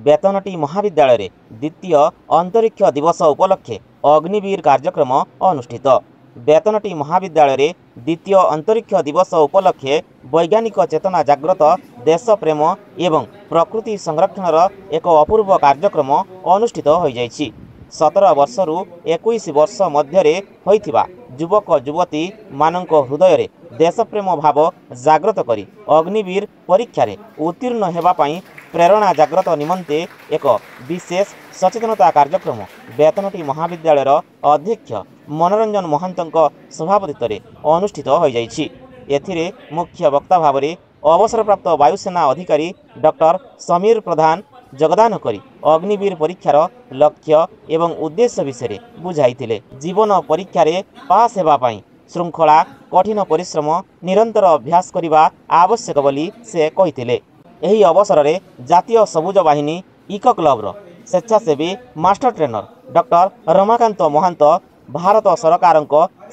बेतनटी महाविद्यालय द्वितीय अंतरिक्ष दिवस उपलक्षे अग्निवीर कार्यक्रम अनुष्ठित। बेतनटी महाविद्यालय द्वितीय अंतरिक्ष दिवस उपलक्षे वैज्ञानिक चेतना जागृत देश प्रेम एवं प्रकृति संरक्षणर एक अपूर्व कार्यक्रम अनुष्ठित हो जाइछि। 17 वर्षरू 21 वर्ष मध्य होइथिबा युवक युवती मानक हृदय रे देशप्रेम भाव जागृत करी अग्निवीर परीक्षा रे उत्तीर्ण हेबा पई प्रेरणा जागृत निमंते एक विशेष सचेतनता कार्यक्रम बेतनटी महाविद्यालयर अध्यक्ष मनोरंजन महंतक सभापतित्व रे अनुष्ठित हो जाइछि। एथिरे मुख्य वक्ता भाव में अवसरप्राप्त वायुसेना अधिकारी डॉक्टर समीर प्रधान योगदान करी अग्निवीर परीक्षार लक्ष्य एवं उद्देश्य विषय बुझाइथिले। जीवन परीक्षा रे पास हेबा पई श्रृंखला कठिन परिश्रम निरंतर अभ्यास करिबा आवश्यक बोली से कहिथिले। एही अवसर रे जातीय सबुज बाहिनी इको क्लबर स्वेच्छासेवी master trainer doctor Ramakant Mahant Bharat सरकार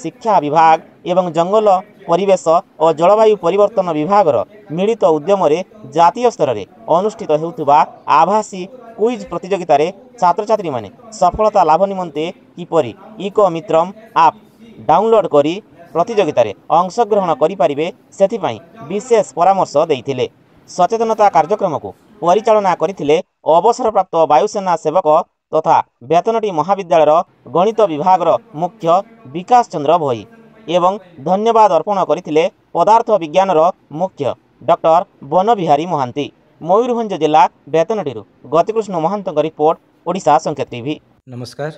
शिक्षा विभाग एवं जंगल परिवेश और जलवायु परिवर्तन विभाग मिलित उद्यम रे जातीय स्तर में अनुष्ठित होउथुबा आभासी क्विज प्रतियोगिता रे छात्र छात्री माने सफलता लाभ निमंते किपरि इको मित्रम आप डाउनलोड करी प्रतियोगिता रे अंशग्रहण करि परिबे सेथि पई विशेष परामर्श देइथिले। सचेतनता कार्यक्रम को परिचालना करथिले अवसरप्राप्त वायुसेना सेवक तथा बेतनटी महाविद्यालयर गणित विभाग मुख्य विकास चंद्र भोई एवं धन्यवाद अर्पण करथिले पदार्थ विज्ञानर मुख्य डॉक्टर बनबिहारी महांती। मयूरभंज जिला बेतनटी गतिकृष्ण महांत रिपोर्ट ओडिशा संकेत टीवी। नमस्कार।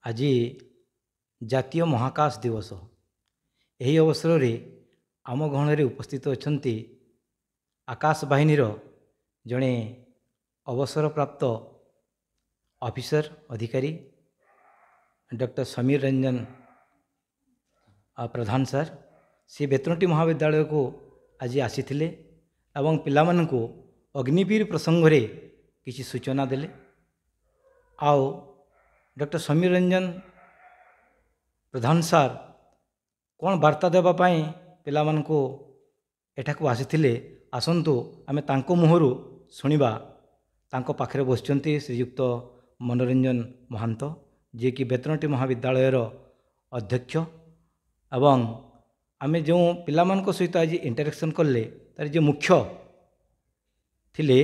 आज जातीय महाकाश दिवस। यही अवसर रे आम गहन रे उपस्थित अछंती आकाश बाहिनीर जड़े अवसर प्राप्त ऑफिसर अधिकारी डॉक्टर समीर रंजन प्रधान सर सी बेतनटी महाविद्यालय को आज आसीथिले एवं पिलामानंको अग्निवीर प्रसंग रे किसी सूचना देले। आओ डॉक्टर समीर रंजन प्रधान सर कौन वार्ता देबा पाई पिलामानंको एठाको आसीथिले आसंतु आमे तांको मुहरु सुनिबा। तांको पाखरे बसचंती श्रीयुक्त मनोरंजन महांत जे कि बेतनटी महाविद्यालयर अध्यक्ष एवं आमे जो पिलामानंको सहित आज इंटरेक्शन कले तार जे मुख्य थिले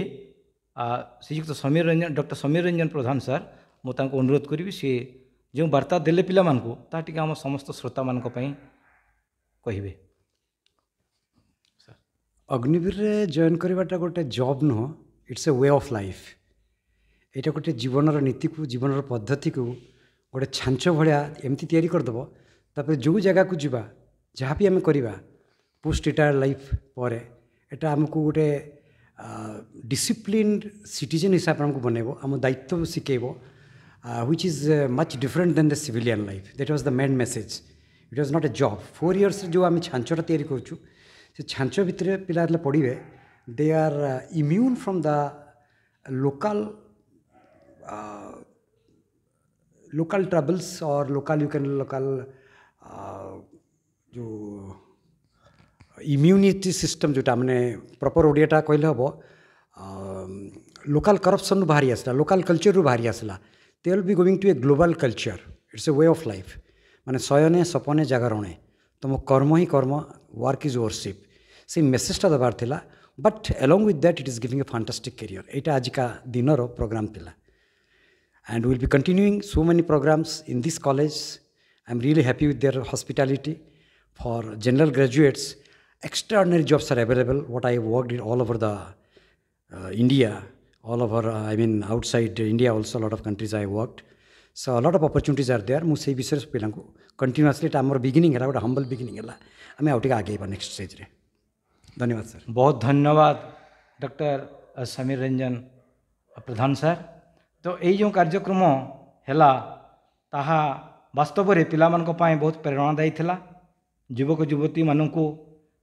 श्रीयुक्त समीर रंजन डॉक्टर समीर रंजन प्रधान सर मु तांको अनुरोध करी सी जो वार्ता देले पिलामानंको ता टिके आम समस्त श्रोता मानक पई कहिबे। अग्निवीर जॉइन करवाटा गोटे जॉब नुह, it's a way of life. यहाँ गोटे जीवनर नीति को जीवनर पद्धति को गोटे छांच भाया एमती तैयारी करदेव तापर जो जगह को जीवा जहाँ भी आम करवा पोस्ट रिटायर लाइफ पर एटा आमको गोटे डिसिप्लिन सिटीजन हिसाब से आमको बनइब आम दायित्व शिखेब which is much different than the civilian life. That was the main message. It was not a job. 4 years जो आम छांचटा तैयारी करूँ से छांच भितर पिला पढ़े they are immune from the local troubles और लोकल जो इम्यूनिटी सिस्टम जोटा मैंने प्रॉपर ओडियाटा कहले हम लोकल करप्शन बाहरी आसला लोकल कल्चर रू बाहरी आसला। They will be going to a global culture. It's a way of life. माने शयने सपने जागरणे तुम कर्म ही कर्म वर्क इज वर्शिप से मेसेजटा देवार थिला। But along with that it is giving a fantastic career. यहाँ आज का दिन प्रोग्राम थिला and we will be continuing so many programs in this college. I'm really happy with their hospitality. For general graduates, extraordinary jobs are available. What I worked in all over the India, all over outside India also, a lot of countries I worked. So a lot of opportunities are there. मुझे विषय पिला continuously आमर beginning है, humble beginning है। आम out आगे next stage रे। धन्यवाद सर। बहुत धन्यवाद डॉक्टर समीर रंजन प्रधान सर। तो यही जो कार्यक्रम हैला ताहा वास्तव में पिलामानक पाए बहुत प्रेरणादायी थिला। युवक युवती मानू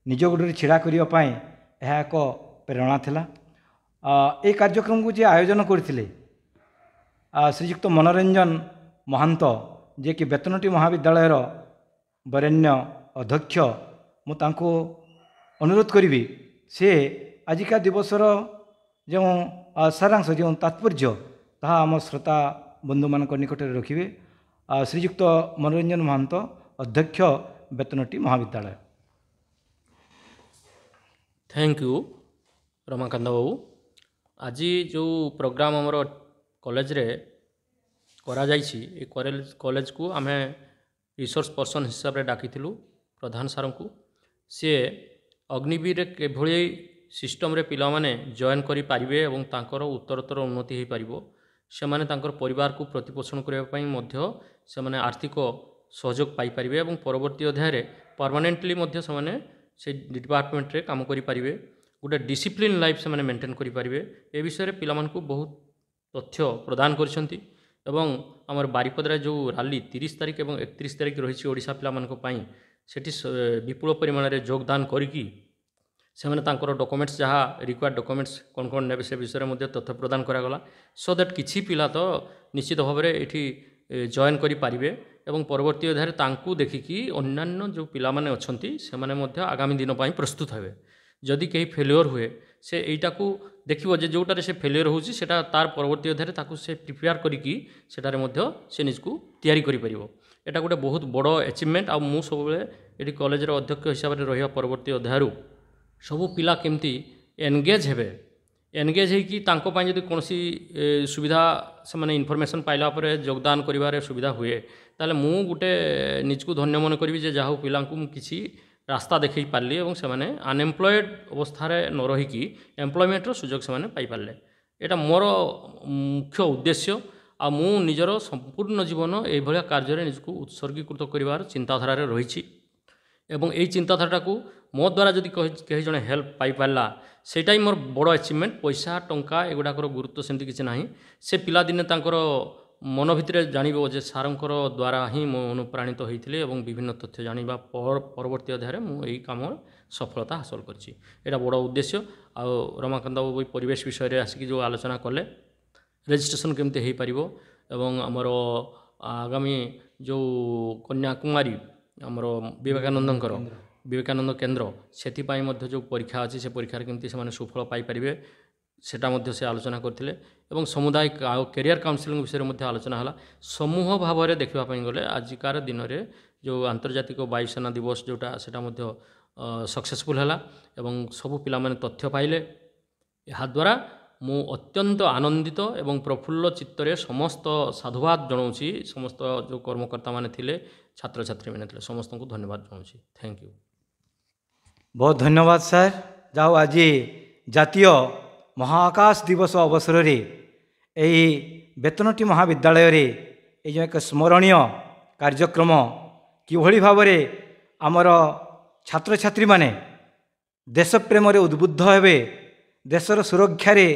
निज गोड़े छिड़ा करने यह एक प्रेरणा थिला। ये कार्यक्रम को जे आयोजन करथिले श्रीयुक्त मनोरंजन महांत जे कि बेतनटी महाविद्यालयर वरेण्य अध्यक्ष मु तांको अनुरोध करी से आजिका दिवसर जो ସାରାଂଶ ଯେଉଁ ତାତ୍ପର୍ଯ୍ୟ ତାହା ଆମ ଶ୍ରୋତା ବନ୍ଧୁମାନଙ୍କ ନିକଟରେ ରଖିବେ। ଶ୍ରୀଯୁକ୍ତ ମନୋରଞ୍ଜନ ମହାନ୍ତ, ଅଧ୍ୟକ୍ଷ ବେତନଟୀ ମହାବିଦ୍ୟାଳୟ। थैंक यू रमाकांत बाबू। आज जो प्रोग्राम आमर कॉलेज रे करा जाइछि ए कॉलेज को आम रिसोर्स पर्सन हिसाब से डाकी प्रधान सार को सी अग्निवीर केभली सिस्टम रे पिला माने जॉइन करि पारिबे एवं तांकर उत्तरोत्तर उन्नति हो पारिबो से माने तांकर परिवार को प्रतिपोषण करबा पई मध्य से माने आर्थिक सहयोग पाई पारिबे एवं परवर्ती अध्याय परमानेंटली मध्य से माने से डिपार्टमेंट रे काम करि पारिबे। गोटे डिसिप्लिन लाइफ से माने मेंटेन करि पारिबे। ए विषय रे पिला मानकु बहुत तथ्य प्रदान करछंती एवं आमर बारिपदरा जो रैली 30 तारिख एवं 31 तारिख रही ओडिशा पिला मानक पई सेठी विपुल परिमाण रे योगदान करिकी से माने तांकर डॉक्यूमेंट्स जहाँ रिक्वायर्ड डॉक्यूमेंट्स कौन कौन ने से विषय में तथ्य प्रदान करागला सो दैट किछि पिला तो निश्चित भाव में ये जॉइन करि पारिबे एवं परवर्ती अध्याय तांकु देखिकी अन्यान्य जो पिला माने अछंती से माने मध्य आगामी दिन पई प्रस्तुत हेबे। जदि कहीं फेल्योर हुए से एटा को देखिबो जे जोटारे से फेल्योर होउची सेटा तार परवर्ती अध्याय ताकु से प्रिपेयर करिकी सेटारे मध्य से निजकु तैयारी करि परिबो। एटा गोटे बहुत बड़ अचीवमेंट। आ मु सब बेले एटी कॉलेज रो अध्यक्ष हिसाब रे रहिया परवर्ती अध्यायरु सबू पिला केमती एनगेज हेबे एनगेज होइकी तांको पाई जदि कोनसी सुविधा से माने इनफॉरमेशन पाइला परे योगदान करिवारे सुविधा हुए ताले मु गुटे निजकु धन्य मन करिवि जे जाहु पिलांकु किछि रास्ता देखै पारली एवं से माने अनएम्प्लॉयड अवस्था रे न रहिकी एम्प्लॉयमेंट रो सुयोग से माने पाई पारले। एटा मोर मुख्य उद्देश्य। आ मु निजर संपूर्ण जीवन एई भलिया कार्य रे निजकु उत्सर्गीकृत करिवार चिंताधारा रे रहिछि एवं एई चिंताधारा को मो द्वारा जदि कहीं जड़े हेल्प पाई पारा सेटा ही मोर बड़ अचिवमेंट। पैसा टंका एगुड़ाकर गुरुत्व सेमती किसी ना से पिला दिने तांकर मन भितर जानिबो जे सारंकर द्वारा ही मो अनुप्राणित होइथिले एवं विभिन्न तथ्य जानिबा परवर्ती अध्याय मु एई काम सफलता हासिल करछि। एटा बड़ उद्देश्य। आ रमाकांत बाबू परिवेश विषय रे आसिक जो आलोचना कले रजिस्ट्रेशन केमते हेई परिबो एवं हमर आगामी जो कन्याकुमारी हमर विवेकानंद केन्द्र से जो परीक्षा अच्छी से परीक्षा केमती से सुफल पाइपर सेटा मध्य से आलोचना करते एवं समुदाय कैरियर काउंसिलिंग विषय में आलोचना है। समूह भाव में देखापी गले आजिकार दिन में जो आंतर्जातिक वायुसेना दिवस जोटा सेटा सक्सेसफुल है एवं सबू पिला माने तथ्य पाइले। याद्वारा मु अत्यंत आनंदित एवं प्रफुल्ल चित्तरे समस्त साधुवाद जनाऊँगी। समस्त जो कर्मकर्ता माने थिले छात्र छात्री मैंने थे समस्त को धन्यवाद जनाऊँगी। Thank you. बहुत धन्यवाद सर। जाओ आज जातीय महाकाश दिवस अवसर रे यही बेतनटी महाविद्यालय रे जो एक स्मरणीय कार्यक्रम किभली भाव में आमर छात्र छात्री माने देश प्रेम उद्बुद्ध हेबे देशर सुरक्षा रे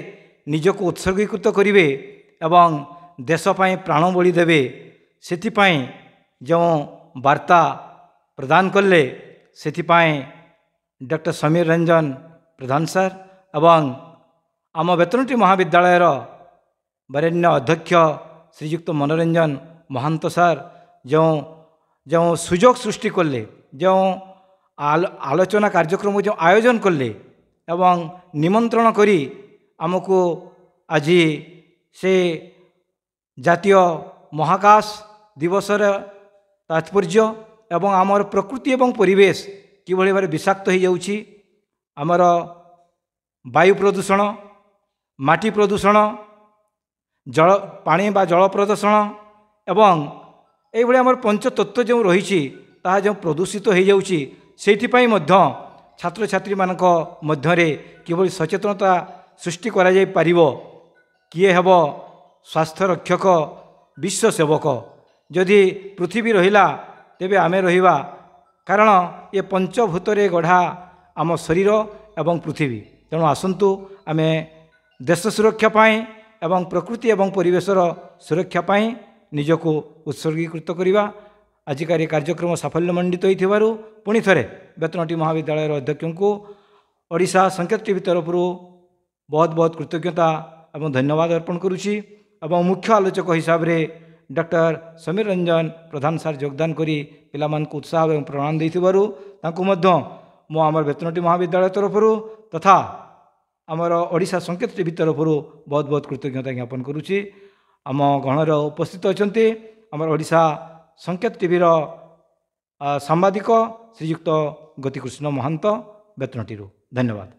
निजको उत्सर्गीकृत करिवे एवं देश पाई प्राण बलि देवे सेथिपाई जो वार्ता प्रदान कले सेथिपाई डॉक्टर समीर रंजन प्रधान सर एवं आम बेतनटी महाविद्यालयर वरेण्य अध्यक्ष श्रीयुक्त मनोरंजन महांत सर जो जो सुजोग सृष्टि कले जो आलोचना कार्यक्रम जो आयोजन कले एवं निमंत्रण करी आमको आज से जातीय महाकाश दिवसर तात्पर्य एवं आमर प्रकृति एवं परिवेश किभली भाव विषाक्त हो जाउछि आमर वायु प्रदूषण माटी प्रदूषण जल पानी बा जल प्रदूषण एवं ये आमर पंचतत्व जो रही ताहा जो प्रदूषित हो जाउछि सेथिपाई मध्य छात्र छात्री मानक मध्यरे किभली सचेतनता सृष्टि करा जाय पारिबो किए हेब स्वास्थ्य रक्षक विश्व सेवक जदि पृथ्वी रहिला तेबे आमे रहिबा कारण ये पंचभूतरे गढ़ा आम शरीर एवं पृथ्वी तेणु आसंतु आमे देश सुरक्षा पाई एवं प्रकृति एवं परिवेशर सुरक्षा पाई निजको उत्सर्गीकृत करिबा। आजिकार कार्यक्रम साफल्यमंडित होइथिबारु पुणी थरे बेतनटी महाविद्यालय अध्यक्ष को ओडिशा संकेत टीवी तरफ बहुत बहुत कृतज्ञता एवं धन्यवाद अर्पण करुछि एवं मुख्य आलोचक हिसाब रे डॉक्टर समीर रंजन प्रधान सार योगदान करी पिलामानकु उत्साह एवं प्रणाम देइथिबारु तांकु मध्य मो आमर बेतनटी महाविद्यालय तरफ तथा आमर ओडिशा संकेत टीवी तरफ बहुत बहुत कृतज्ञता ज्ञापन करुच्ची आम गणर उपस्थित अच्छा आमर ओडिशा संकेत टीवी सांबादिक श्रीयुक्त गतिकृष्ण महांत बेतनटी धन्यवाद।